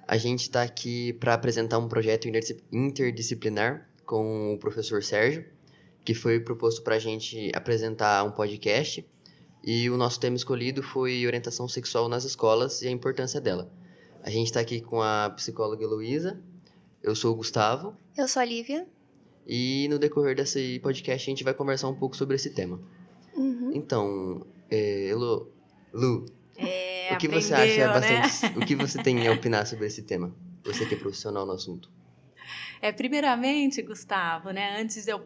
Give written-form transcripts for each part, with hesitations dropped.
A gente está aqui para apresentar um projeto interdisciplinar com o professor Sérgio, que foi proposto para a gente apresentar um podcast. E o nosso tema escolhido foi orientação sexual nas escolas e a importância dela. A gente está aqui com a psicóloga Heloísa, eu sou o Gustavo. Eu sou a Lívia. E no decorrer desse podcast a gente vai conversar um pouco sobre esse tema. Então, Lu, o que você acha bastante... O que você tem a opinar sobre esse tema? Você que é profissional no assunto. Primeiramente, Gustavo, antes de eu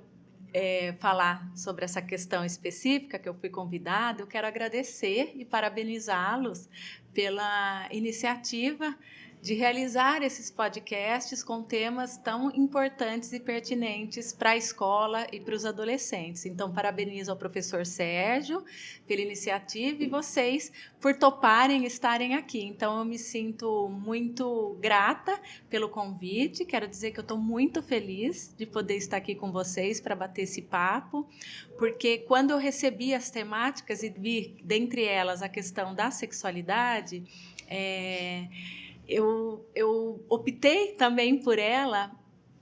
falar sobre essa questão específica que eu fui convidada, eu quero agradecer e parabenizá-los pela iniciativa de realizar esses podcasts com temas tão importantes e pertinentes para a escola e para os adolescentes. Então, parabenizo ao professor Sérgio pela iniciativa e vocês por toparem estarem aqui. Então, eu me sinto muito grata pelo convite. Quero dizer que eu estou muito feliz de poder estar aqui com vocês para bater esse papo, porque quando eu recebi as temáticas e vi, dentre elas, a questão da sexualidade, eu optei também por ela,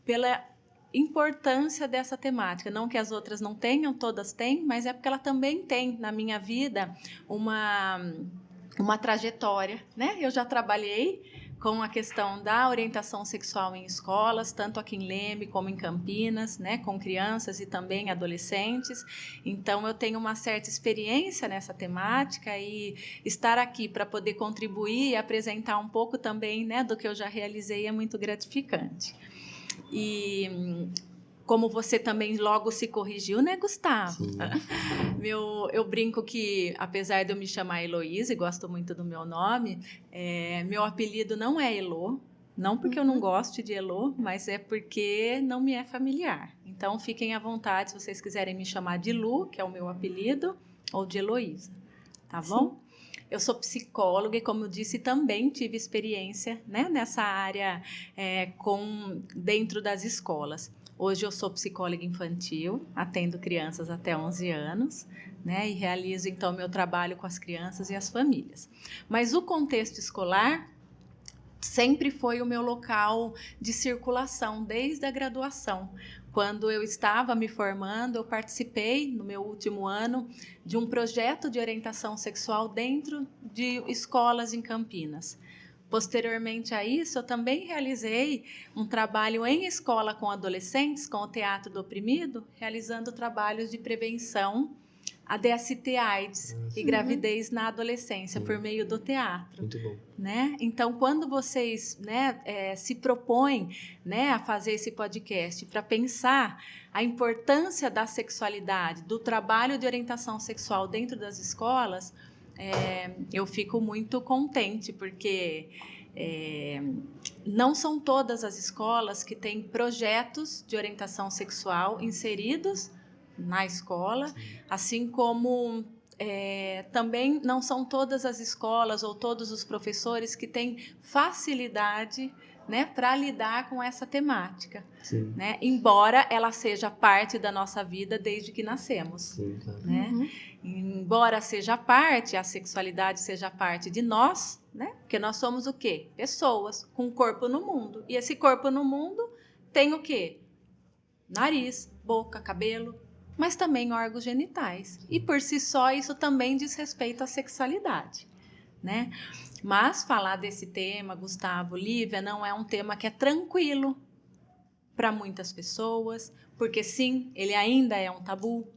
pela importância dessa temática. Não que as outras não tenham, todas têm, mas é porque ela também tem, na minha vida, uma trajetória, Eu já trabalhei com a questão da orientação sexual em escolas, tanto aqui em Leme como em Campinas, com crianças e também adolescentes. Então, eu tenho uma certa experiência nessa temática e estar aqui para poder contribuir e apresentar um pouco também, do que eu já realizei é muito gratificante. E como você também logo se corrigiu, Gustavo? Eu brinco que, apesar de eu me chamar Heloísa, e gosto muito do meu nome, meu apelido não é Elo, não porque eu não goste de Elo, mas é porque não me é familiar. Então, fiquem à vontade se vocês quiserem me chamar de Lu, que é o meu apelido, ou de Heloísa, tá bom? Eu sou psicóloga e, como eu disse, também tive experiência nessa área dentro das escolas. Hoje eu sou psicóloga infantil, atendo crianças até 11 anos, e realizo, então, meu trabalho com as crianças e as famílias. Mas o contexto escolar sempre foi o meu local de circulação, desde a graduação. Quando eu estava me formando, eu participei, no meu último ano, de um projeto de orientação sexual dentro de escolas em Campinas. Posteriormente a isso, eu também realizei um trabalho em escola com adolescentes, com o Teatro do Oprimido, realizando trabalhos de prevenção a DST-AIDS e gravidez na adolescência, por meio do teatro. Muito bom. Então, quando vocês se propõem a fazer esse podcast para pensar a importância da sexualidade, do trabalho de orientação sexual dentro das escolas, eu fico muito contente, porque não são todas as escolas que têm projetos de orientação sexual inseridos na escola, assim como também não são todas as escolas ou todos os professores que têm facilidade para lidar com essa temática, embora ela seja parte da nossa vida desde que nascemos. Sim, claro. Embora seja parte, a sexualidade seja parte de nós, porque nós somos o quê? Pessoas com um corpo no mundo. E esse corpo no mundo tem o quê? Nariz, boca, cabelo, mas também órgãos genitais. E por si só, isso também diz respeito à sexualidade, Mas falar desse tema, Gustavo, Lívia, não é um tema que é tranquilo para muitas pessoas, porque sim, ele ainda é um tabu,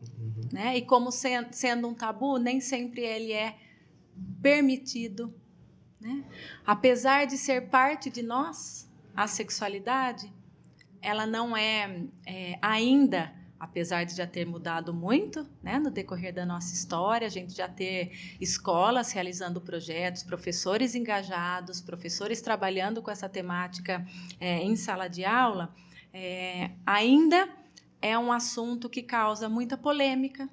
E como sendo um tabu, nem sempre ele é permitido, Apesar de ser parte de nós, a sexualidade, ela não é ainda, apesar de já ter mudado muito, no decorrer da nossa história, a gente já ter escolas realizando projetos, professores engajados, professores trabalhando com essa temática em sala de aula, ainda é um assunto que causa muita polêmica,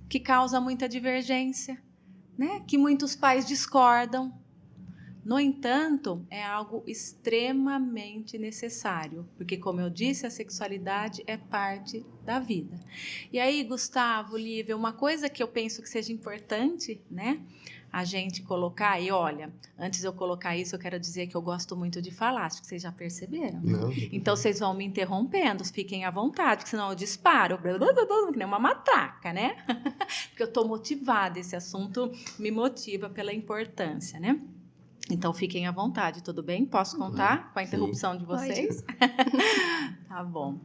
que causa muita divergência, que muitos pais discordam. No entanto, é algo extremamente necessário, porque, como eu disse, a sexualidade é parte da vida. E aí, Gustavo, Lívia, uma coisa que eu penso que seja importante, a gente colocar, e olha, antes de eu colocar isso, eu quero dizer que eu gosto muito de falar, acho que vocês já perceberam. Não. Então, vocês vão me interrompendo, fiquem à vontade, porque senão eu disparo, que nem uma matraca, né? Porque eu estou motivada, esse assunto me motiva pela importância, né? Então, fiquem à vontade, tudo bem? Posso contar com a interrupção de vocês? Tá bom.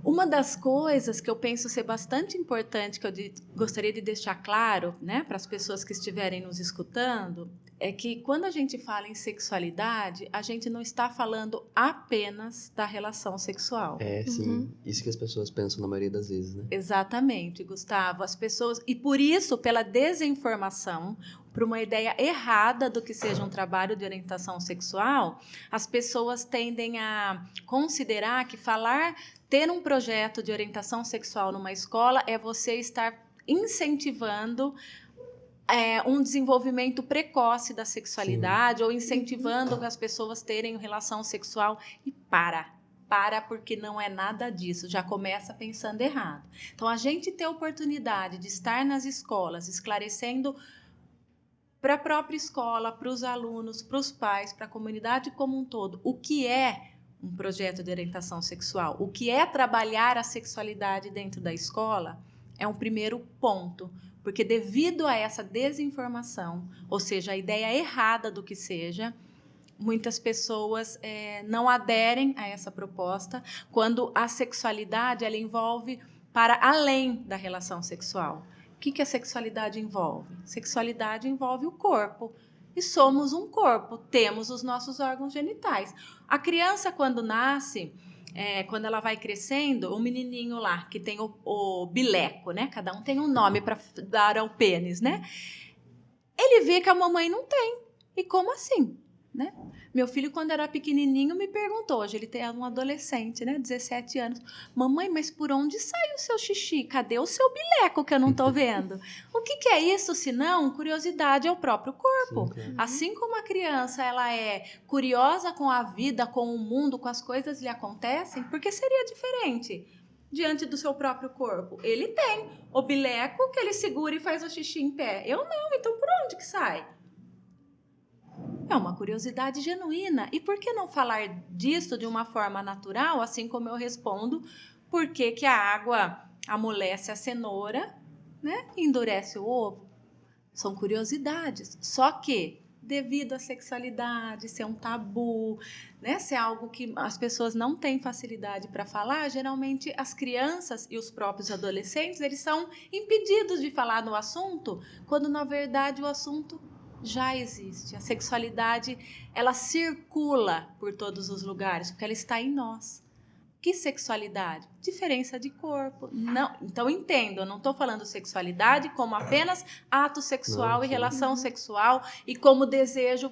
Uma das coisas que eu penso ser bastante importante, que eu gostaria de deixar claro, né, para as pessoas que estiverem nos escutando, é que quando a gente fala em sexualidade, a gente não está falando apenas da relação sexual. Sim. Isso que as pessoas pensam na maioria das vezes, né? Exatamente, Gustavo. As pessoas... E por isso, pela desinformação, por uma ideia errada do que seja um trabalho de orientação sexual, as pessoas tendem a considerar que ter um projeto de orientação sexual numa escola é você estar incentivando um desenvolvimento precoce da sexualidade, ou incentivando as pessoas terem relação sexual. E para, porque não é nada disso, já começa pensando errado. Então, a gente ter a oportunidade de estar nas escolas esclarecendo para a própria escola, para os alunos, para os pais, para a comunidade como um todo, o que é um projeto de orientação sexual, o que é trabalhar a sexualidade dentro da escola, é um primeiro ponto, porque devido a essa desinformação, ou seja, a ideia errada do que seja, muitas pessoas não aderem a essa proposta, quando a sexualidade ela envolve para além da relação sexual. O que a sexualidade envolve? Sexualidade envolve o corpo. E somos um corpo, temos os nossos órgãos genitais. A criança, quando nasce, quando ela vai crescendo, o menininho lá, que tem o bileco, né? Cada um tem um nome para dar ao pênis, né? Ele vê que a mamãe não tem. E como assim? Né? Meu filho, quando era pequenininho, me perguntou, hoje ele tem um adolescente, né, 17 anos, mamãe, mas por onde sai o seu xixi? Cadê o seu bileco que eu não estou vendo? O que é isso, se não curiosidade ao próprio corpo? Sim, claro. Assim como a criança ela é curiosa com a vida, com o mundo, com as coisas que lhe acontecem, por que seria diferente? Diante do seu próprio corpo, ele tem o bileco que ele segura e faz o xixi em pé. Eu não, então por onde que sai? É uma curiosidade genuína. E por que não falar disso de uma forma natural, assim como eu respondo por que a água amolece a cenoura, né, e endurece o ovo? São curiosidades. Só que, devido à sexualidade ser um tabu, né, ser algo que as pessoas não têm facilidade para falar, geralmente as crianças e os próprios adolescentes, eles são impedidos de falar no assunto, quando na verdade o assunto já existe. A sexualidade, ela circula por todos os lugares, porque ela está em nós. Que sexualidade? Diferença de corpo. Não, então, entendo, eu não estou falando sexualidade como apenas ato sexual e relação sexual e como desejo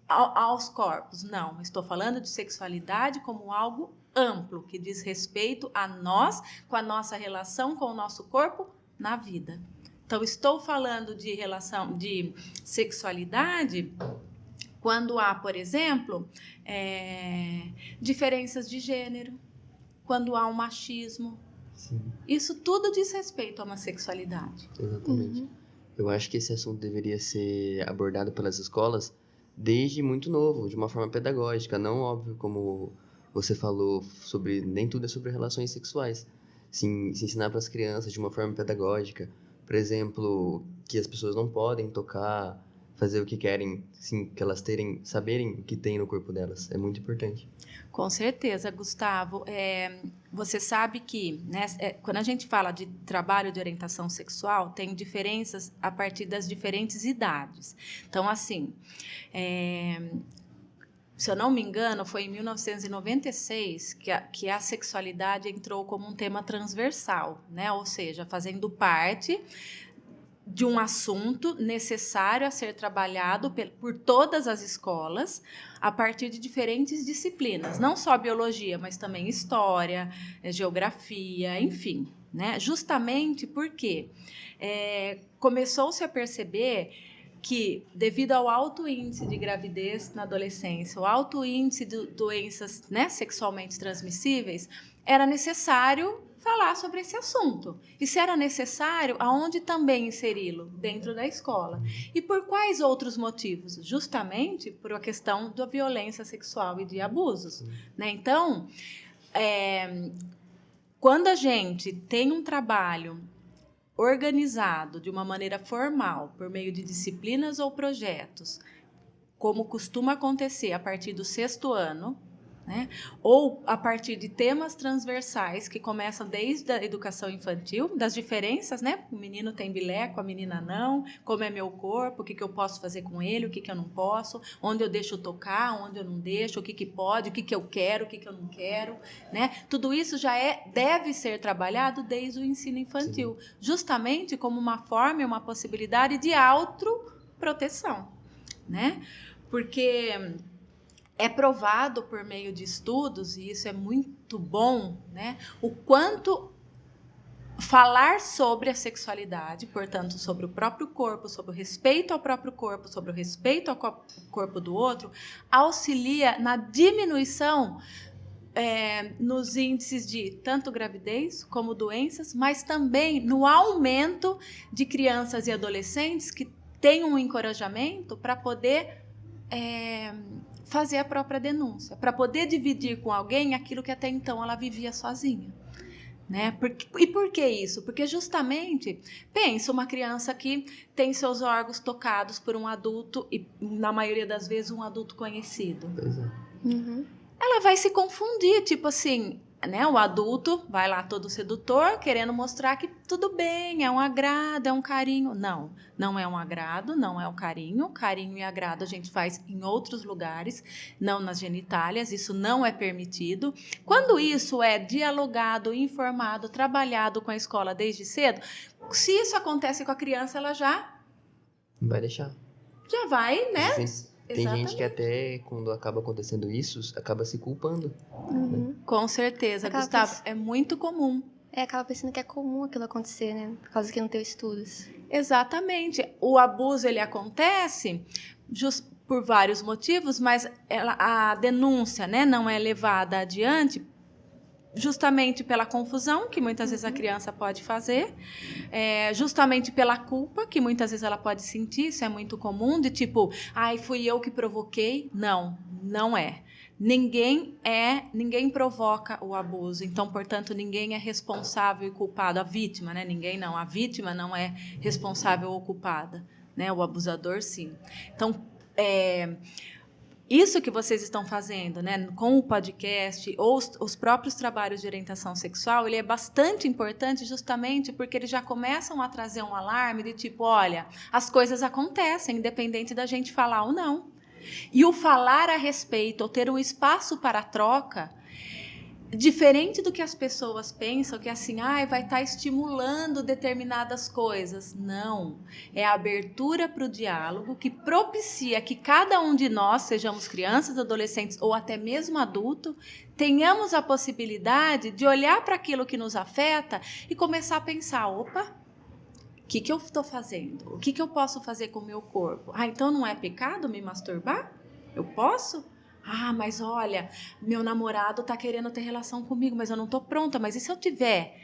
aos corpos. Não, estou falando de sexualidade como algo amplo, que diz respeito a nós, com a nossa relação com o nosso corpo na vida. Então, estou falando de relação de sexualidade quando há, por exemplo, diferenças de gênero, quando há um machismo. Sim. Isso tudo diz respeito a uma sexualidade. Exatamente. Eu acho que esse assunto deveria ser abordado pelas escolas desde muito novo, de uma forma pedagógica, não óbvio como você falou, sobre nem tudo é sobre relações sexuais. Se ensinar para as crianças de uma forma pedagógica. Por exemplo, que as pessoas não podem tocar, fazer o que querem, sim, que elas saberem o que tem no corpo delas. É muito importante. Com certeza, Gustavo. Você sabe que, né, quando a gente fala de trabalho de orientação sexual, tem diferenças a partir das diferentes idades. Então, assim, se eu não me engano, foi em 1996 que a sexualidade entrou como um tema transversal, né? Ou seja, fazendo parte de um assunto necessário a ser trabalhado por todas as escolas a partir de diferentes disciplinas, não só biologia, mas também história, geografia, enfim, né? Justamente porque começou-se a perceber que, devido ao alto índice de gravidez na adolescência, o alto índice de doenças, né, sexualmente transmissíveis, era necessário falar sobre esse assunto. E se era necessário, aonde também inseri-lo? Dentro da escola. E por quais outros motivos? Justamente por a questão da violência sexual e de abusos. Né? Então, quando a gente tem um trabalho organizado de uma maneira formal, por meio de disciplinas ou projetos, como costuma acontecer a partir do 6º ano, né? Ou a partir de temas transversais que começam desde a educação infantil, das diferenças, né? O menino tem bileco, a menina não, como é meu corpo, o que eu posso fazer com ele, o que eu não posso, onde eu deixo tocar, onde eu não deixo, o que pode, o que eu quero, o que eu não quero, né? Tudo isso já deve ser trabalhado desde o ensino infantil, sim, justamente como uma forma e uma possibilidade de autoproteção, né? Porque é provado por meio de estudos, e isso é muito bom, né? O quanto falar sobre a sexualidade, portanto, sobre o próprio corpo, sobre o respeito ao próprio corpo, sobre o respeito ao corpo do outro, auxilia na diminuição nos índices de tanto gravidez como doenças, mas também no aumento de crianças e adolescentes que têm um encorajamento para poder fazer a própria denúncia, para poder dividir com alguém aquilo que até então ela vivia sozinha. Né? E por que isso? Porque justamente, pensa uma criança que tem seus órgãos tocados por um adulto, e na maioria das vezes um adulto conhecido. Pois é. Uhum. Ela vai se confundir, tipo assim, né? O adulto vai lá todo sedutor, querendo mostrar que tudo bem, é um agrado, é um carinho. Não, não é um agrado, não é um carinho. Carinho e agrado a gente faz em outros lugares, não nas genitálias, isso não é permitido. Quando isso é dialogado, informado, trabalhado com a escola desde cedo, se isso acontece com a criança, ela já vai deixar. Já vai, né? Tem gente que até, quando acaba acontecendo isso, acaba se culpando. Uhum. Né? Com certeza, Gustavo, é muito comum. Acaba pensando que é comum aquilo acontecer, né? Por causa que não tem estudos. Exatamente. O abuso, ele acontece por vários motivos, mas a denúncia, né, não é levada adiante justamente pela confusão que muitas vezes a criança pode fazer, justamente pela culpa que muitas vezes ela pode sentir, isso é muito comum, de tipo, ai, fui eu que provoquei. Não, não é. Ninguém provoca o abuso, então, portanto, ninguém é responsável e culpado. A vítima, né? Ninguém não. A vítima não é responsável ou culpada, né? O abusador, sim. Então, isso que vocês estão fazendo, né, com o podcast ou os próprios trabalhos de orientação sexual, ele é bastante importante justamente porque eles já começam a trazer um alarme de tipo, olha, as coisas acontecem, independente da gente falar ou não. E o falar a respeito, ou ter um espaço para a troca, diferente do que as pessoas pensam, que assim, vai estar estimulando determinadas coisas. Não. É a abertura para o diálogo que propicia que cada um de nós, sejamos crianças, adolescentes ou até mesmo adulto, tenhamos a possibilidade de olhar para aquilo que nos afeta e começar a pensar, opa, o que eu estou fazendo? O que eu posso fazer com o meu corpo? Então não é pecado me masturbar? Eu posso? Mas olha, meu namorado está querendo ter relação comigo, mas eu não estou pronta. Mas e se eu tiver?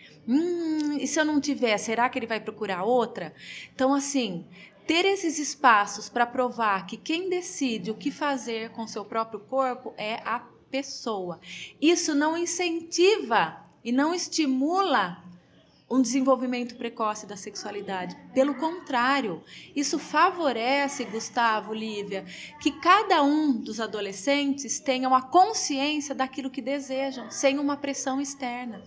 E se eu não tiver, será que ele vai procurar outra? Então, assim, ter esses espaços para provar que quem decide o que fazer com seu próprio corpo é a pessoa. Isso não incentiva e não estimula um desenvolvimento precoce da sexualidade. Pelo contrário, isso favorece, Gustavo, Lívia, que cada um dos adolescentes tenha uma consciência daquilo que desejam, sem uma pressão externa.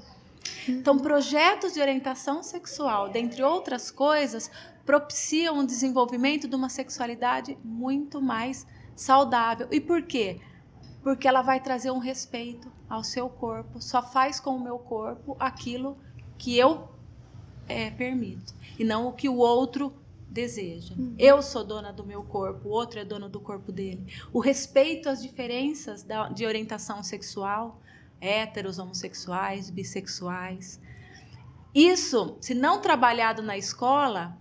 Então, projetos de orientação sexual, dentre outras coisas, propiciam o desenvolvimento de uma sexualidade muito mais saudável. E por quê? Porque ela vai trazer um respeito ao seu corpo. Só faz com o meu corpo aquilo que eu permito, e não o que o outro deseja. Eu sou dona do meu corpo, o outro é dono do corpo dele. O respeito às diferenças de orientação sexual, héteros, homossexuais, bissexuais. Isso, se não trabalhado na escola,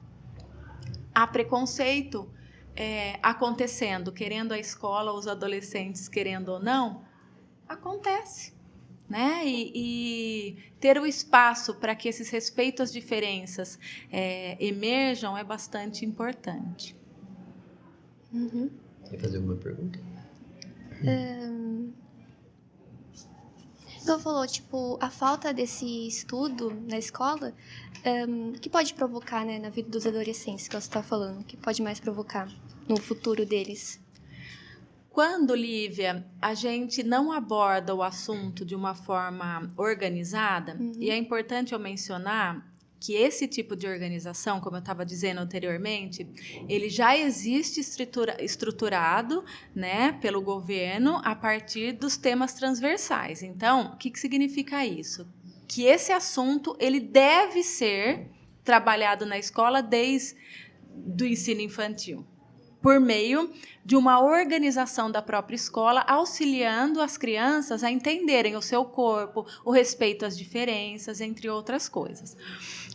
há preconceito acontecendo, querendo a escola, os adolescentes querendo ou não, acontece, né? E ter o espaço para que esses respeitos às diferenças emerjam é bastante importante. Quer fazer alguma pergunta? Então, falou, tipo, a falta desse estudo na escola, que pode provocar, né, na vida dos adolescentes, que você está falando, que pode mais provocar no futuro deles? Quando, Lívia, a gente não aborda o assunto de uma forma organizada, e é importante eu mencionar que esse tipo de organização, como eu estava dizendo anteriormente, ele já existe estruturado, né, pelo governo a partir dos temas transversais. Então, o que significa isso? Que esse assunto ele deve ser trabalhado na escola desde o ensino infantil, por meio de uma organização da própria escola, auxiliando as crianças a entenderem o seu corpo, o respeito às diferenças, entre outras coisas.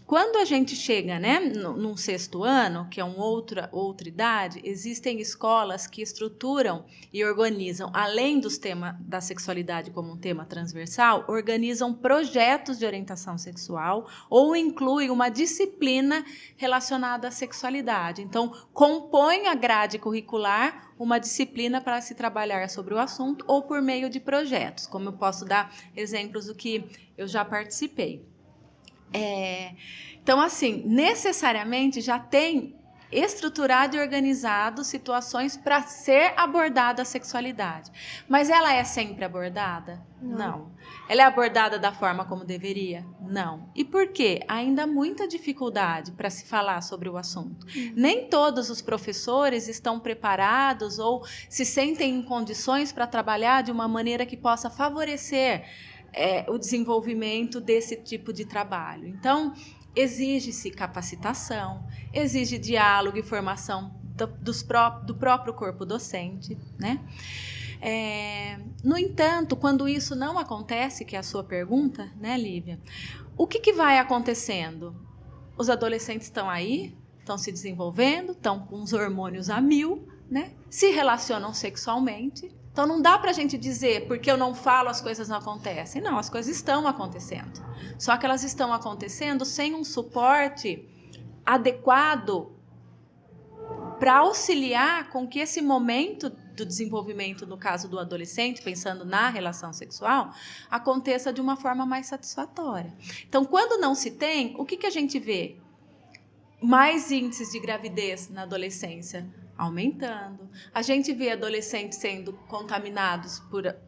Quando a gente chega, né, num 6º ano, que é outra idade, existem escolas que estruturam e organizam, além dos temas da sexualidade como um tema transversal, organizam projetos de orientação sexual ou incluem uma disciplina relacionada à sexualidade. Então, compõe a grade curricular uma disciplina para se trabalhar sobre o assunto ou por meio de projetos, como eu posso dar exemplos do que eu já participei. Então, assim, necessariamente já tem estruturado e organizado situações para ser abordada a sexualidade. Mas ela é sempre abordada? Não. Ela é abordada da forma como deveria? Não. E por quê? Ainda há muita dificuldade para se falar sobre o assunto. Nem todos os professores estão preparados ou se sentem em condições para trabalhar de uma maneira que possa favorecer o desenvolvimento desse tipo de trabalho. Então, exige-se capacitação, exige diálogo e formação do próprio corpo docente, né? No entanto, quando isso não acontece, que é a sua pergunta, né, Lívia? O que vai acontecendo? Os adolescentes estão aí, estão se desenvolvendo, estão com os hormônios a 1000, né? Se relacionam sexualmente. Então, não dá para a gente dizer, porque eu não falo, as coisas não acontecem. Não, as coisas estão acontecendo. Só que elas estão acontecendo sem um suporte adequado para auxiliar com que esse momento do desenvolvimento, no caso do adolescente, pensando na relação sexual, aconteça de uma forma mais satisfatória. Então, quando não se tem, o que a gente vê? Mais índices de gravidez na adolescência aumentando. A gente vê adolescentes sendo contaminados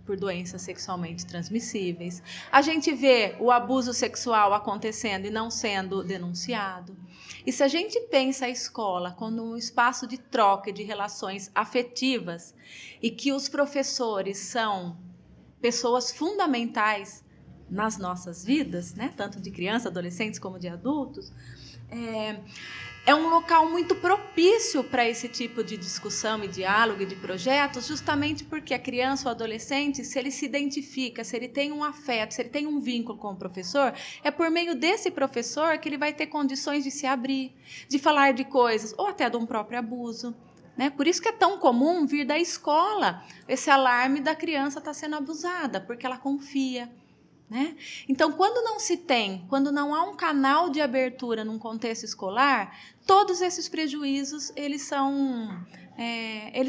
por doenças sexualmente transmissíveis. A gente vê o abuso sexual acontecendo e não sendo denunciado. E se a gente pensa a escola como um espaço de troca e de relações afetivas e que os professores são pessoas fundamentais nas nossas vidas, né? Tanto de crianças, adolescentes como de adultos, é um local muito propício para esse tipo de discussão e diálogo e de projetos, justamente porque a criança ou adolescente, se ele se identifica, se ele tem um afeto, se ele tem um vínculo com o professor, é por meio desse professor que ele vai ter condições de se abrir, de falar de coisas, ou até de um próprio abuso, né? Por isso que é tão comum vir da escola esse alarme da criança estar sendo abusada, porque ela confia. Né? Então, quando não se tem, quando não há um canal de abertura num contexto escolar, todos esses prejuízos eles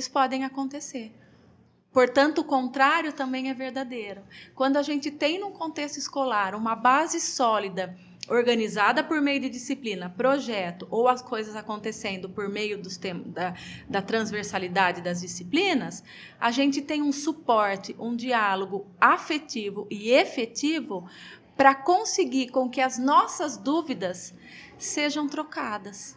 podem acontecer. Portanto, o contrário também é verdadeiro. Quando a gente tem num contexto escolar uma base sólida, organizada por meio de disciplina, projeto, ou as coisas acontecendo por meio da transversalidade das disciplinas, a gente tem um suporte, um diálogo afetivo e efetivo para conseguir com que as nossas dúvidas sejam trocadas.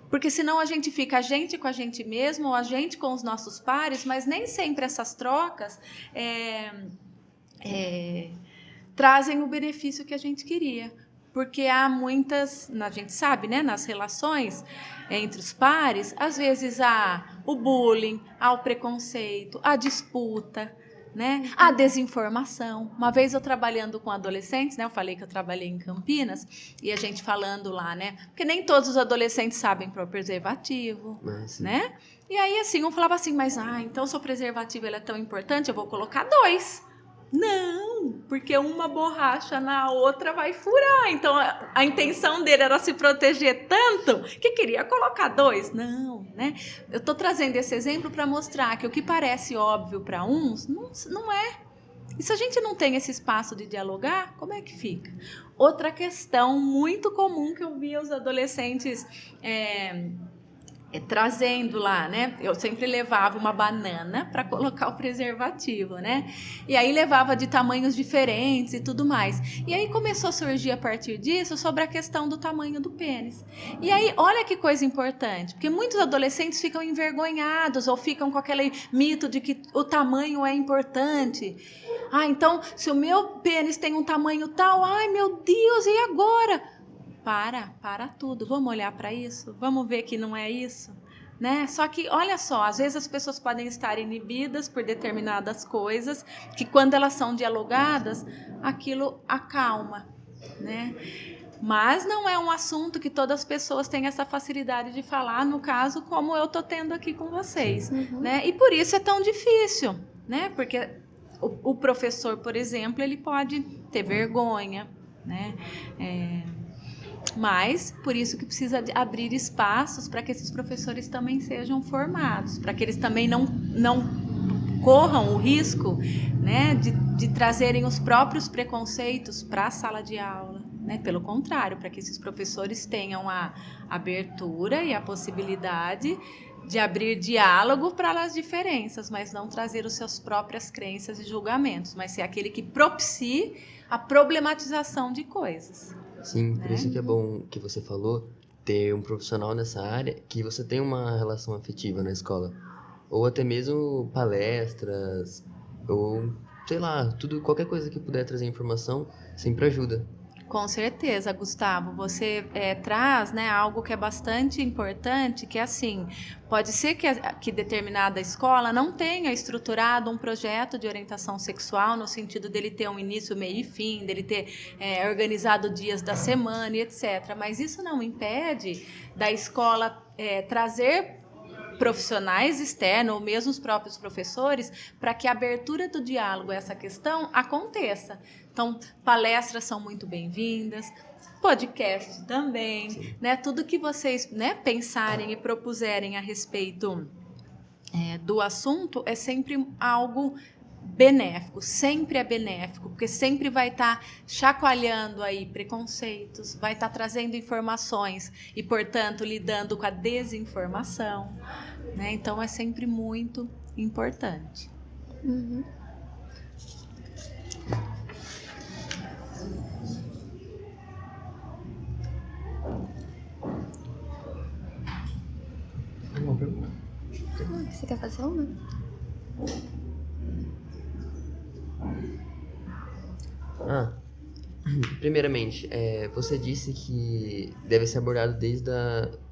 Porque senão a gente fica a gente com a gente mesmo, ou a gente com os nossos pares, mas nem sempre essas trocas trazem o benefício que a gente queria. Porque há muitas, a gente sabe, né, nas relações entre os pares, às vezes há o bullying, há o preconceito, a disputa, né, a desinformação. Uma vez eu trabalhando com adolescentes, né, eu falei que eu trabalhei em Campinas, e a gente falando lá, né, porque nem todos os adolescentes sabem pôr preservativo, né? E aí, assim, um falava assim, mas, então se o preservativo ele é tão importante, eu vou colocar 2. Não, porque uma borracha na outra vai furar. Então, a intenção dele era se proteger tanto que queria colocar 2. Não, né? Eu estou trazendo esse exemplo para mostrar que o que parece óbvio para uns, não é. E se a gente não tem esse espaço de dialogar, como é que fica? Outra questão muito comum que eu via os adolescentes trazendo lá, né? Eu sempre levava uma banana para colocar o preservativo, né? E aí levava de tamanhos diferentes e tudo mais. E aí começou a surgir a partir disso sobre a questão do tamanho do pênis. E aí, olha que coisa importante, porque muitos adolescentes ficam envergonhados ou ficam com aquele mito de que o tamanho é importante. Então, se o meu pênis tem um tamanho tal, ai meu Deus, e agora? Para tudo, vamos olhar para isso, vamos ver que não é isso, né? Só que, olha só, às vezes as pessoas podem estar inibidas por determinadas coisas, que quando elas são dialogadas, aquilo acalma, né? Mas não é um assunto que todas as pessoas têm essa facilidade de falar, no caso, como eu estou tendo aqui com vocês, né? E por isso é tão difícil, né? Porque o professor, por exemplo, ele pode ter vergonha, né? Mas, por isso que precisa abrir espaços para que esses professores também sejam formados, para que eles também não corram o risco, né, de trazerem os próprios preconceitos para a sala de aula, né? Pelo contrário, para que esses professores tenham a abertura e a possibilidade de abrir diálogo para as diferenças, mas não trazer as suas próprias crenças e julgamentos, mas ser aquele que propicie a problematização de coisas. Sim, por isso que é bom que você falou ter um profissional nessa área que você tem uma relação afetiva na escola. Ou até mesmo palestras, ou sei lá, qualquer coisa que puder trazer informação sempre ajuda. Com certeza, Gustavo, você traz, né, algo que é bastante importante, que é assim, pode ser que determinada escola não tenha estruturado um projeto de orientação sexual, no sentido dele ter um início, meio e fim, dele ter organizado dias da semana e etc. Mas isso não impede da escola trazer profissionais externos ou mesmo os próprios professores para que a abertura do diálogo a essa questão aconteça. Então, palestras são muito bem-vindas, podcast também, né? Tudo que vocês, né, pensarem e propuserem a respeito do assunto é sempre algo benéfico, sempre é benéfico, porque sempre vai estar chacoalhando aí preconceitos, vai estar trazendo informações e, portanto, lidando com a desinformação, né? Então, é sempre muito importante. Uma pergunta? Você quer fazer uma? Primeiramente, você disse que deve ser abordado desde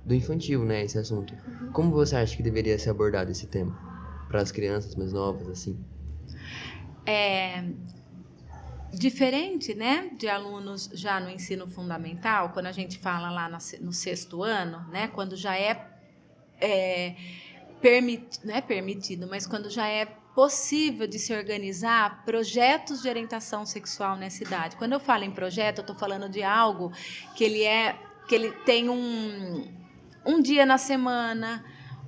do infantil, né, esse assunto. Como você acha que deveria ser abordado esse tema? Para as crianças mais novas, assim? Diferente, né, de alunos já no ensino fundamental, quando a gente fala lá no 6º ano, né, quando já não é permitido, mas quando já é possível de se organizar projetos de orientação sexual nessa idade. Quando eu falo em projeto, eu estou falando de algo que ele tem um dia na semana,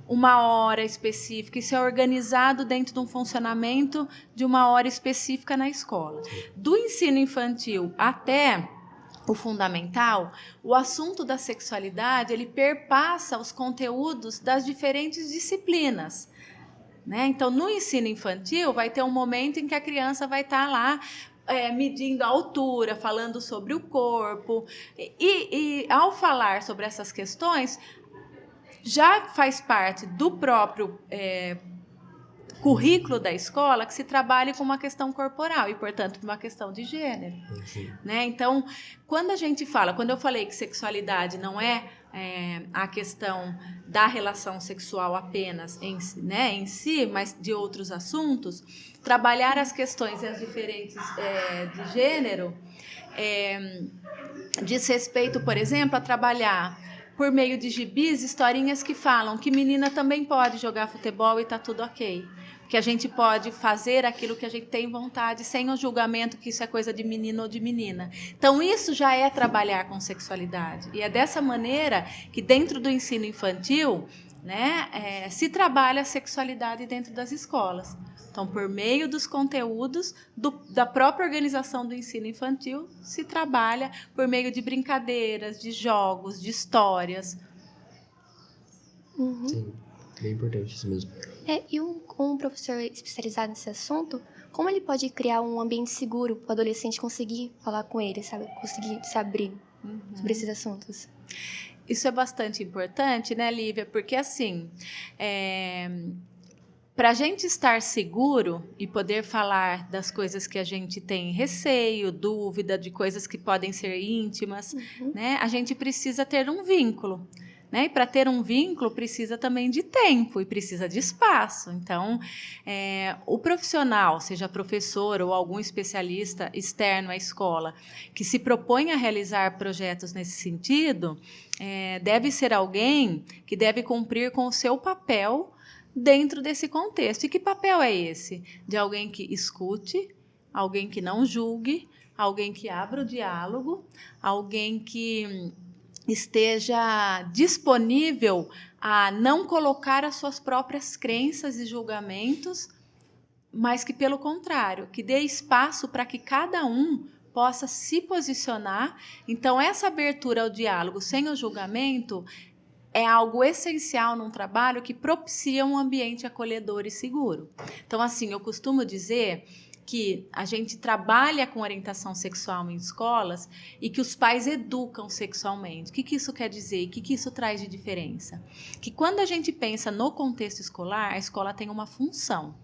uma hora específica, isso é organizado dentro de um funcionamento de uma hora específica na escola. Do ensino infantil até o fundamental, o assunto da sexualidade, ele perpassa os conteúdos das diferentes disciplinas, né? Então, no ensino infantil, vai ter um momento em que a criança vai estar lá medindo a altura, falando sobre o corpo. E ao falar sobre essas questões, já faz parte do próprio currículo da escola que se trabalhe com uma questão corporal e, portanto, uma questão de gênero. Né? Então, quando eu falei que sexualidade não é a questão da relação sexual apenas em si, mas de outros assuntos, trabalhar as questões e as diferentes de gênero diz respeito, por exemplo, a trabalhar por meio de gibis, historinhas que falam que menina também pode jogar futebol e tá tudo ok. Que a gente pode fazer aquilo que a gente tem vontade, sem o julgamento que isso é coisa de menino ou de menina. Então, isso já é trabalhar com sexualidade. E é dessa maneira que, dentro do ensino infantil, né, se trabalha a sexualidade dentro das escolas. Então, por meio dos conteúdos da própria organização do ensino infantil, se trabalha por meio de brincadeiras, de jogos, de histórias. Sim, bem importante isso mesmo. E um professor especializado nesse assunto, como ele pode criar um ambiente seguro para o adolescente conseguir falar com ele, sabe? Conseguir se abrir sobre esses assuntos? Isso é bastante importante, né, Lívia? Porque, assim, para a gente estar seguro e poder falar das coisas que a gente tem receio, dúvida, de coisas que podem ser íntimas, né, a gente precisa ter um vínculo. Né? E para ter um vínculo precisa também de tempo e precisa de espaço. Então, o profissional, seja professor ou algum especialista externo à escola, que se propõe a realizar projetos nesse sentido, deve ser alguém que deve cumprir com o seu papel dentro desse contexto. E que papel é esse? De alguém que escute, alguém que não julgue, alguém que abra o diálogo, alguém que esteja disponível a não colocar as suas próprias crenças e julgamentos, mas que, pelo contrário, que dê espaço para que cada um possa se posicionar. Então, essa abertura ao diálogo sem o julgamento é algo essencial num trabalho que propicia um ambiente acolhedor e seguro. Então, assim, eu costumo dizer que a gente trabalha com orientação sexual em escolas e que os pais educam sexualmente. O que isso quer dizer? O que isso traz de diferença? Que quando a gente pensa no contexto escolar, a escola tem uma função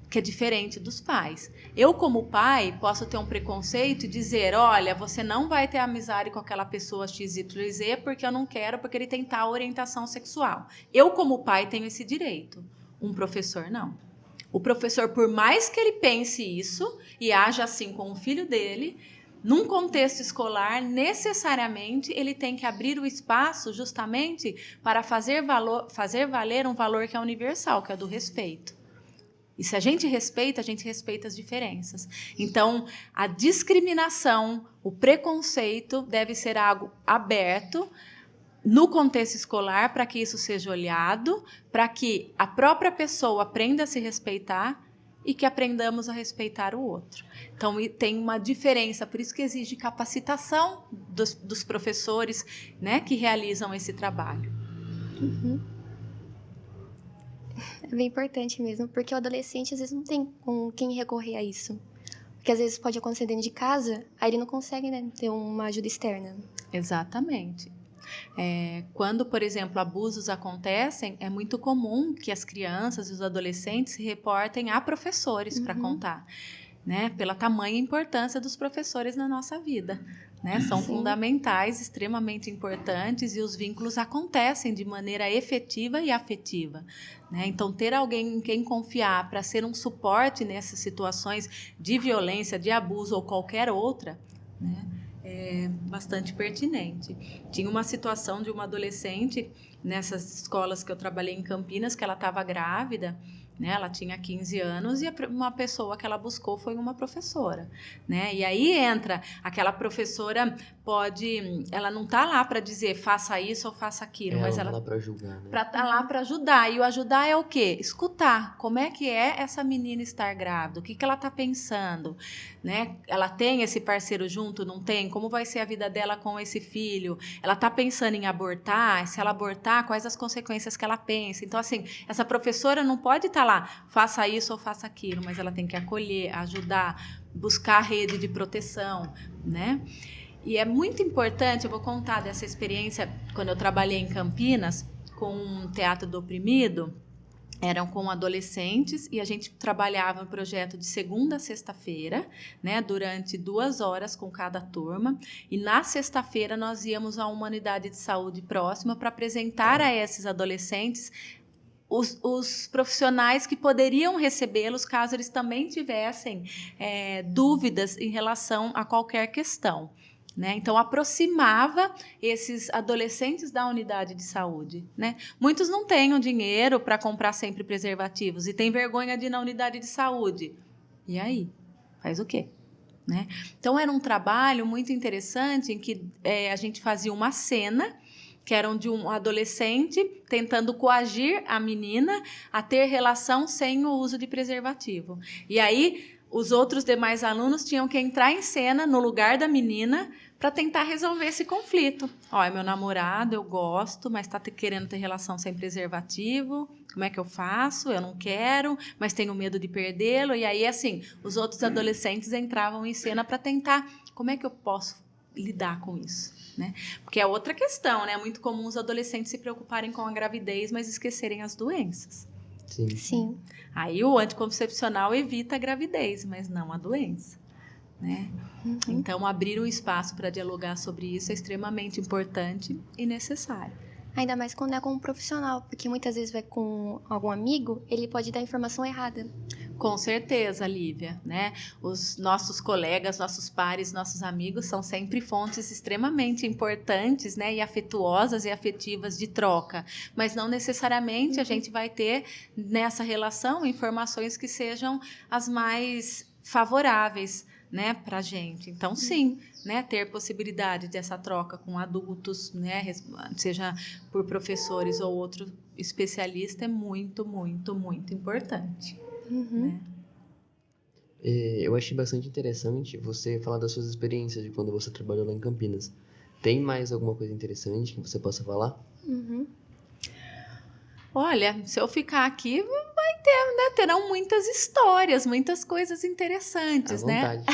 que é diferente dos pais. Eu, como pai, posso ter um preconceito e dizer, olha, você não vai ter amizade com aquela pessoa XYZ porque eu não quero, porque ele tem tal orientação sexual. Eu, como pai, tenho esse direito. Um professor, não. O professor, por mais que ele pense isso e haja assim com o filho dele, num contexto escolar, necessariamente ele tem que abrir o espaço justamente para fazer valer um valor que é universal, que é do respeito. E se a gente respeita as diferenças. Então, a discriminação, o preconceito deve ser algo aberto no contexto escolar, para que isso seja olhado, para que a própria pessoa aprenda a se respeitar e que aprendamos a respeitar o outro. Então, tem uma diferença, por isso que exige capacitação dos professores, né, que realizam esse trabalho. É bem importante mesmo, porque o adolescente às vezes não tem com quem recorrer a isso. Porque às vezes pode acontecer dentro de casa, aí ele não consegue, né, ter uma ajuda externa. Exatamente. Quando, por exemplo, abusos acontecem, é muito comum que as crianças e os adolescentes se reportem a professores para contar, né? Pela tamanha importância dos professores na nossa vida, né? São fundamentais, extremamente importantes, e os vínculos acontecem de maneira efetiva e afetiva, né? Então, ter alguém em quem confiar para ser um suporte nessas situações de violência, de abuso ou qualquer outra, né? É bastante pertinente. Tinha uma situação de uma adolescente nessas escolas que eu trabalhei em Campinas, que ela estava grávida, né? Ela tinha 15 anos e uma pessoa que ela buscou foi uma professora, né? E aí entra aquela professora, ela não está lá para dizer faça isso ou faça aquilo, mas ela está lá para julgar, né? Tá lá para ajudar. E o ajudar é o quê? Escutar. Como é que é essa menina estar grávida? O que ela está pensando? Né? Ela tem esse parceiro junto? Não tem? Como vai ser a vida dela com esse filho? Ela está pensando em abortar? Se ela abortar, quais as consequências que ela pensa? Então, assim, essa professora não pode estar lá, faça isso ou faça aquilo, mas ela tem que acolher, ajudar, buscar a rede de proteção, né? E é muito importante, eu vou contar dessa experiência quando eu trabalhei em Campinas com um teatro do oprimido, eram com adolescentes e a gente trabalhava um projeto de segunda a sexta-feira, né, durante 2 horas com cada turma, e na sexta-feira nós íamos a uma unidade de saúde próxima para apresentar a esses adolescentes os profissionais que poderiam recebê-los caso eles também tivessem dúvidas em relação a qualquer questão. né? Então, aproximava esses adolescentes da unidade de saúde, né? Muitos não têm o dinheiro para comprar sempre preservativos e têm vergonha de ir na unidade de saúde. E aí? Faz o quê? Né? Então, era um trabalho muito interessante em que a gente fazia uma cena que eram de um adolescente tentando coagir a menina a ter relação sem o uso de preservativo. E aí, os outros demais alunos tinham que entrar em cena no lugar da menina para tentar resolver esse conflito. Ó, é meu namorado, eu gosto, mas está querendo ter relação sem preservativo. Como é que eu faço? Eu não quero, mas tenho medo de perdê-lo. E aí, assim, os outros adolescentes entravam em cena para tentar, como é que eu posso lidar com isso? Né? Porque é outra questão, né? É muito comum os adolescentes se preocuparem com a gravidez, mas esquecerem as doenças. Sim. Aí o anticoncepcional evita a gravidez, mas não a doença, né? Então, abrir um espaço para dialogar sobre isso é extremamente importante e necessário. Ainda mais quando é com um profissional, porque muitas vezes vai com algum amigo, ele pode dar informação errada. Com certeza, Lívia, né? Os nossos colegas, nossos pares, nossos amigos são sempre fontes extremamente importantes, né? E afetuosas e afetivas de troca. Mas não necessariamente a gente vai ter nessa relação informações que sejam as mais favoráveis, né, para a gente. Então, sim, né, ter possibilidade dessa troca com adultos, né, seja por professores ou outro especialista, é muito, muito, muito importante. Né? Eu achei bastante interessante você falar das suas experiências de quando você trabalhou lá em Campinas. Tem mais alguma coisa interessante que você possa falar? Olha, se eu ficar aqui, vai ter, né, terão muitas histórias, muitas coisas interessantes, À né? vontade.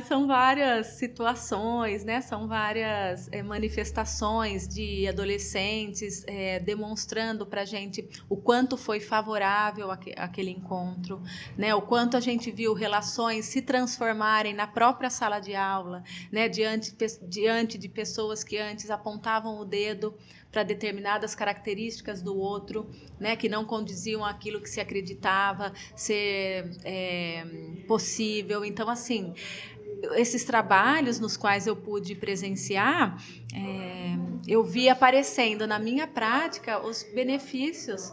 São várias situações, né? São várias manifestações de adolescentes demonstrando para a gente o quanto foi favorável aquele encontro, né? O quanto a gente viu relações se transformarem na própria sala de aula, né? Diante de pessoas que antes apontavam o dedo para determinadas características do outro, né, que não condiziam aquilo que se acreditava ser possível. Então, assim, esses trabalhos nos quais eu pude presenciar, eu vi aparecendo na minha prática os benefícios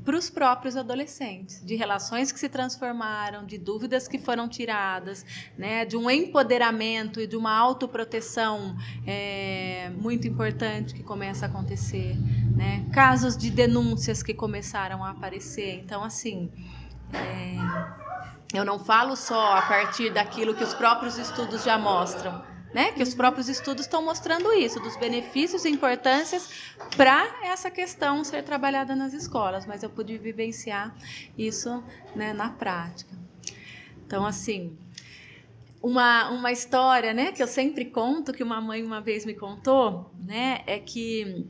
para os próprios adolescentes, de relações que se transformaram, de dúvidas que foram tiradas, né, de um empoderamento e de uma autoproteção muito importante que começa a acontecer, né, casos de denúncias que começaram a aparecer. Então, assim, eu não falo só a partir daquilo que os próprios estudos já mostram, né? Que os próprios estudos estão mostrando isso, dos benefícios e importâncias para essa questão ser trabalhada nas escolas, mas eu pude vivenciar isso, né, na prática. Então, assim, uma história, né, que eu sempre conto, que uma mãe uma vez me contou, né, é que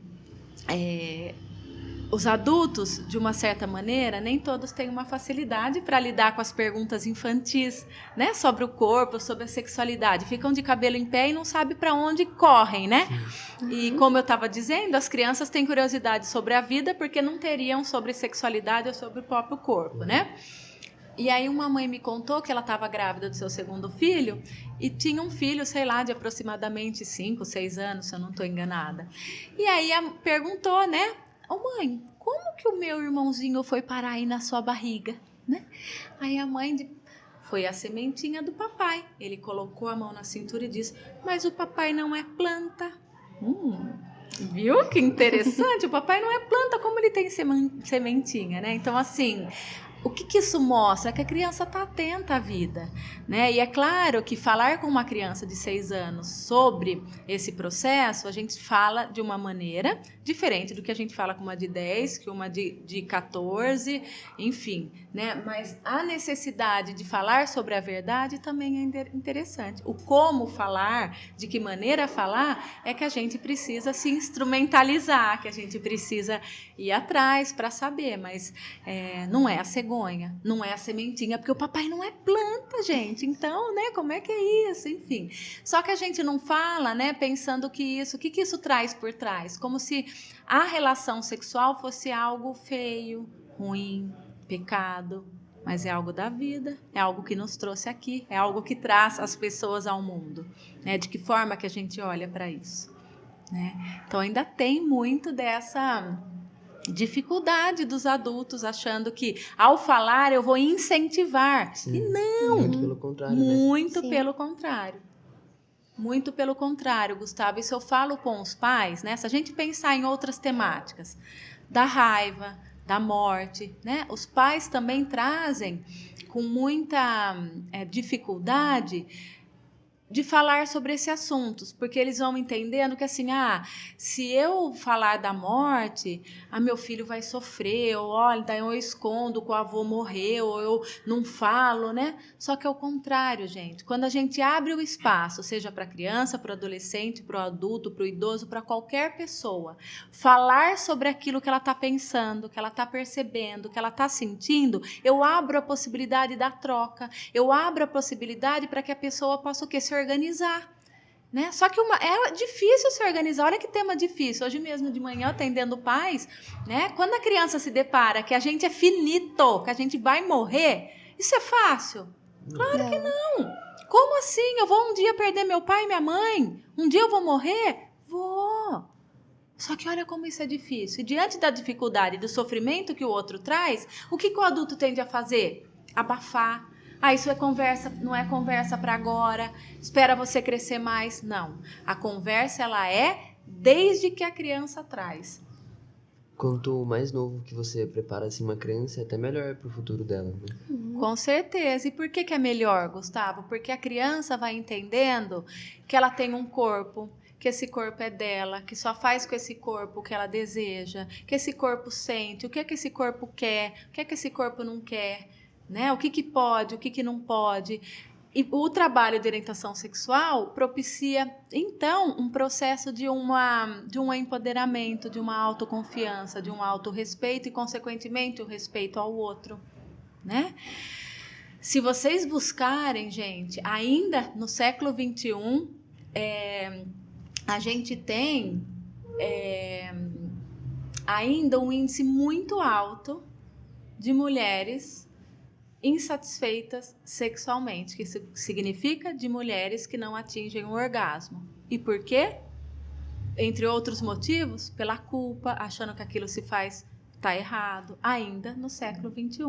os adultos, de uma certa maneira, nem todos têm uma facilidade para lidar com as perguntas infantis, né, sobre o corpo, sobre a sexualidade. Ficam de cabelo em pé e não sabem para onde correm, né? E como eu estava dizendo, as crianças têm curiosidade sobre a vida porque não teriam sobre sexualidade ou sobre o próprio corpo, né? E aí uma mãe me contou que ela estava grávida do seu segundo filho e tinha um filho, sei lá, de aproximadamente 5, 6 anos, se eu não estou enganada. E aí perguntou, né? Ô mãe, como que o meu irmãozinho foi parar aí na sua barriga, né? Aí a mãe foi a sementinha do papai. Ele colocou a mão na cintura e disse, mas o papai não é planta. Viu que interessante? O papai não é planta, como ele tem sementinha, né? Então, assim, o que isso mostra? Que a criança está atenta à vida, né? E é claro que falar com uma criança de 6 anos sobre esse processo, a gente fala de uma maneira diferente do que a gente fala com uma de 10, que uma de 14, enfim, né? Mas a necessidade de falar sobre a verdade também é interessante. O como falar, de que maneira falar, é que a gente precisa se instrumentalizar, que a gente precisa ir atrás para saber, mas não é a cegonha, não é a sementinha, porque o papai não é planta, gente. Então, né, como é que é isso? Enfim. Só que a gente não fala, né, pensando que o que isso traz por trás? Como se a relação sexual fosse algo feio, ruim, pecado, mas é algo da vida, é algo que nos trouxe aqui, é algo que traz as pessoas ao mundo, né? De que forma que a gente olha para isso, né? Então ainda tem muito dessa dificuldade dos adultos, achando que ao falar eu vou incentivar. Sim. E não! Muito pelo contrário, né? Muito Sim. pelo contrário. Muito pelo contrário, Gustavo. Isso eu falo com os pais, né? Se a gente pensar em outras temáticas, da raiva, da morte, né? Os pais também trazem com muita dificuldade de falar sobre esses assuntos, porque eles vão entendendo que assim, se eu falar da morte, meu filho vai sofrer, ou olha, daí eu escondo que o avô morreu, ou eu não falo, né? Só que é o contrário, gente. Quando a gente abre o espaço, seja para a criança, para o adolescente, para o adulto, para o idoso, para qualquer pessoa, falar sobre aquilo que ela está pensando, que ela está percebendo, que ela está sentindo, eu abro a possibilidade da troca, eu abro a possibilidade para que a pessoa possa o quê? Se organizar, né? Só que é difícil se organizar. Olha que tema difícil. Hoje mesmo de manhã, atendendo pais, né? Quando a criança se depara que a gente é finito, que a gente vai morrer, isso é fácil? Claro que não. Como assim? Eu vou um dia perder meu pai e minha mãe? Um dia eu vou morrer? Vou. Só que olha como isso é difícil. E diante da dificuldade, do sofrimento que o outro traz, o que o adulto tende a fazer? Abafar. Isso é conversa, não é conversa para agora, espera você crescer mais. Não, a conversa ela é desde que a criança traz. Quanto mais novo que você prepara assim uma criança, é até melhor pro futuro dela, né? Com certeza. E por que é melhor, Gustavo? Porque a criança vai entendendo que ela tem um corpo, que esse corpo é dela, que só faz com esse corpo o que ela deseja, que esse corpo sente, o que esse corpo quer, o que esse corpo não quer. Né? O que pode, o que não pode. E o trabalho de orientação sexual propicia, então, um processo de um empoderamento, de uma autoconfiança, de um autorrespeito e, consequentemente, o respeito ao outro. Né? Se vocês buscarem, gente, ainda no século XXI, a gente tem ainda um índice muito alto de mulheres insatisfeitas sexualmente, que significa de mulheres que não atingem o orgasmo. E por quê? Entre outros motivos, pela culpa, achando que aquilo se faz está errado, ainda no século XXI.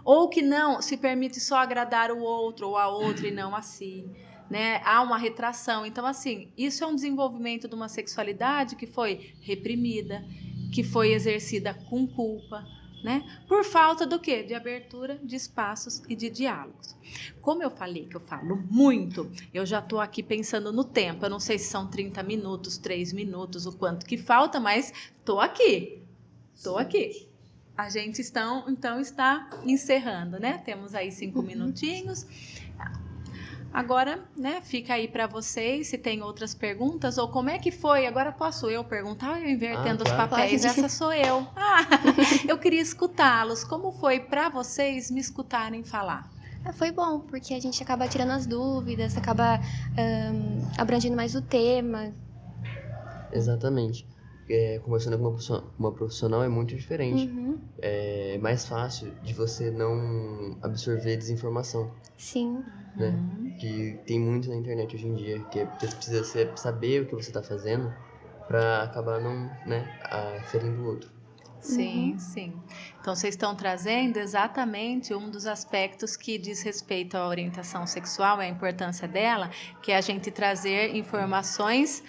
Ou que não se permite só agradar o outro ou a outra e não a si. Né? Há uma retração. Então, assim, isso é um desenvolvimento de uma sexualidade que foi reprimida, que foi exercida com culpa, né? Por falta do quê? De abertura de espaços e de diálogos. Como eu falei que eu falo muito, eu já estou aqui pensando no tempo. Eu não sei se são 30 minutos, 3 minutos, o quanto que falta, mas estou aqui. Estou aqui. A gente então está encerrando, né? Temos aí 5 minutinhos. Agora, né, fica aí para vocês se tem outras perguntas ou como é que foi. Agora posso eu perguntar, eu invertendo os papéis. Pode. Essa sou eu. Eu queria escutá-los. Como foi para vocês me escutarem falar? Foi bom, porque a gente acaba tirando as dúvidas, acaba abrangendo mais o tema. Exatamente. Conversando com uma profissional é muito diferente. Uhum. É mais fácil de você não absorver desinformação, Sim. né? Que tem muito na internet hoje em dia, que você precisa saber o que você está fazendo para acabar não, né, ferindo o outro. Sim, sim. Então, vocês estão trazendo exatamente um dos aspectos que diz respeito à orientação sexual, a importância dela, que é a gente trazer informações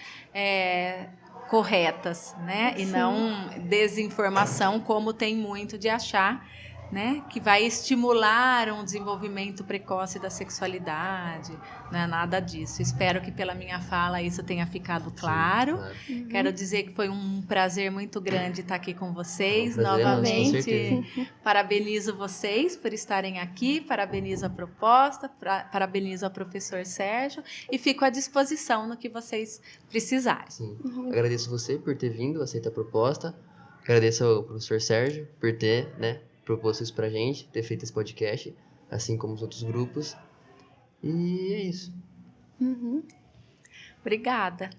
corretas, né? E não desinformação, como tem muito de achar, né? Que vai estimular um desenvolvimento precoce da sexualidade, não é nada disso. Espero que pela minha fala isso tenha ficado claro. Sim, claro. Quero dizer que foi um prazer muito grande estar aqui com vocês Um prazer nosso, com novamente. certeza. Parabenizo vocês por estarem aqui, parabenizo a proposta, parabenizo ao professor Sérgio e fico à disposição no que vocês precisarem. Sim. Agradeço você por ter vindo, aceitar a proposta. Agradeço ao professor Sérgio por ter, né, proposto isso pra gente, ter feito esse podcast, assim como os outros grupos. E é isso. Uhum. Obrigada.